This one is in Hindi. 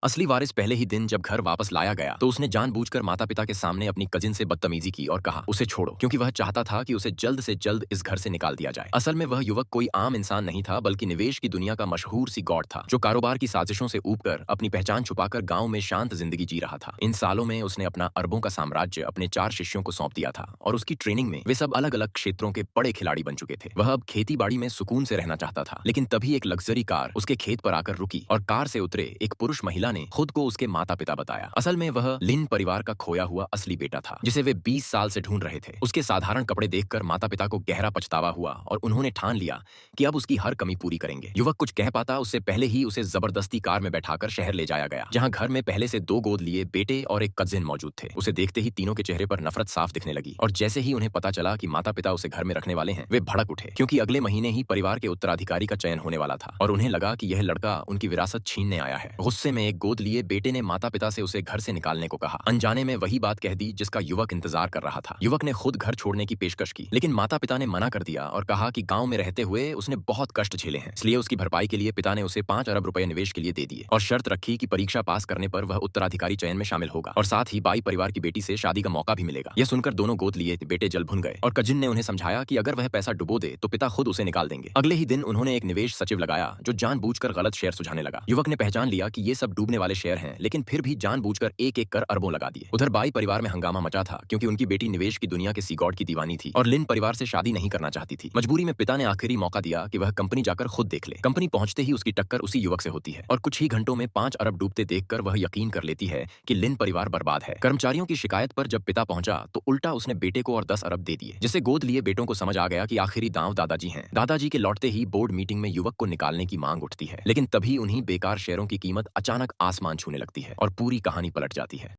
असली वारिस पहले ही दिन जब घर वापस लाया गया तो उसने जानबूझकर माता पिता के सामने अपनी कजिन से बदतमीजी की और कहा उसे छोड़ो, क्योंकि वह चाहता था कि उसे जल्द से जल्द इस घर से निकाल दिया जाए। असल में वह युवक कोई आम इंसान नहीं था, बल्कि निवेश की दुनिया का मशहूर सी गॉड था, जो कारोबार की साजिशों से ऊबकर अपनी पहचान छुपाकर गांव में शांत जिंदगी जी रहा था। इन सालों में उसने अपना अरबों का साम्राज्य अपने 4 शिष्यों को सौंप दिया था और उसकी ट्रेनिंग में वे सब अलग अलग क्षेत्रों के बड़े खिलाड़ी बन चुके थे। वह अब खेती बाड़ी में सुकून से रहना चाहता था, लेकिन तभी एक लग्जरी कार उसके खेत पर आकर रुकी और कार से उतरे एक पुरुष महिला ने खुद को उसके माता पिता बताया। असल में वह लिन परिवार का खोया हुआ असली बेटा था, जिसे वे 20 साल से ढूंढ रहे थे। उसके साधारण कपड़े देखकर माता पिता को गहरा पछतावा हुआ और उन्होंने ठान लिया कि अब उसकी हर कमी पूरी करेंगे। युवक कुछ कह पाता उससे पहले ही उसे जबरदस्ती कार में बैठाकर शहर ले जाया गया, जहां घर में पहले से 2 गोद लिए बेटे और एक कजिन मौजूद थे। उसे देखते ही तीनों के चेहरे पर नफरत साफ दिखने लगी और जैसे ही उन्हें पता चला कि माता पिता उसे घर में रखने वाले हैं, वे भड़क उठे, क्योंकि अगले महीने ही परिवार के उत्तराधिकारी का चयन होने वाला था और उन्हें लगा कि यह लड़का उनकी विरासत छीनने आया है। गुस्से में एक गोद लिए बेटे ने माता पिता से उसे घर से निकालने को कहा। अनजाने में वही बात कह दी जिसका युवक इंतजार कर रहा था। युवक ने खुद घर छोड़ने की पेशकश की, लेकिन माता पिता ने मना कर दिया और कहा कि गांव में रहते हुए उसने बहुत कष्ट झेले हैं, इसलिए उसकी भरपाई के लिए पिता ने उसे 5 अरब रुपए निवेश के लिए दे दिए और शर्त रखी कि परीक्षा पास करने पर वह उत्तराधिकारी चयन में शामिल होगा और साथ ही बाई परिवार की बेटी से शादी का मौका भी मिलेगा। यह सुनकर दोनों गोद लिए बेटे जल भुन गए और कजिन ने उन्हें समझाया कि अगर वह पैसा डुबो दे तो पिता खुद उसे निकाल देंगे। अगले ही दिन उन्होंने एक निवेश सचिव लगाया, जो जानबूझकर गलत शेयर सुझाने लगा। युवक ने पहचान लिया कि ये सब डूबने वाले शेयर हैं, लेकिन फिर भी जानबूझकर एक एक कर अरबों लगा दिए। उधर बाई परिवार में हंगामा मचा था, क्योंकि उनकी बेटी निवेश की दुनिया के सीगॉड की दीवानी थी और लिन परिवार से शादी नहीं करना चाहती थी। मजबूरी में पिता ने आखिरी मौका दिया कि वह कंपनी जाकर खुद देख ले। कंपनी पहुंचते ही उसकी टक्कर उसी युवक से होती है और कुछ ही घंटों में 5 अरब डूबते देखकर वह यकीन कर लेती है कि लिन परिवार बर्बाद है। कर्मचारियों की शिकायत पर जब पिता पहुंचा तो उल्टा उसने बेटे को और 10 अरब दे दिए, जिसे गोद लिए बेटों को समझ आ गया कि आखिरी दांव दादाजी हैं। दादाजी के लौटते ही बोर्ड मीटिंग में युवक को निकालने की मांग उठती है, लेकिन तभी उन्हीं बेकार शेयरों की कीमत अचानक आसमान छूने लगती है और पूरी कहानी पलट जाती है।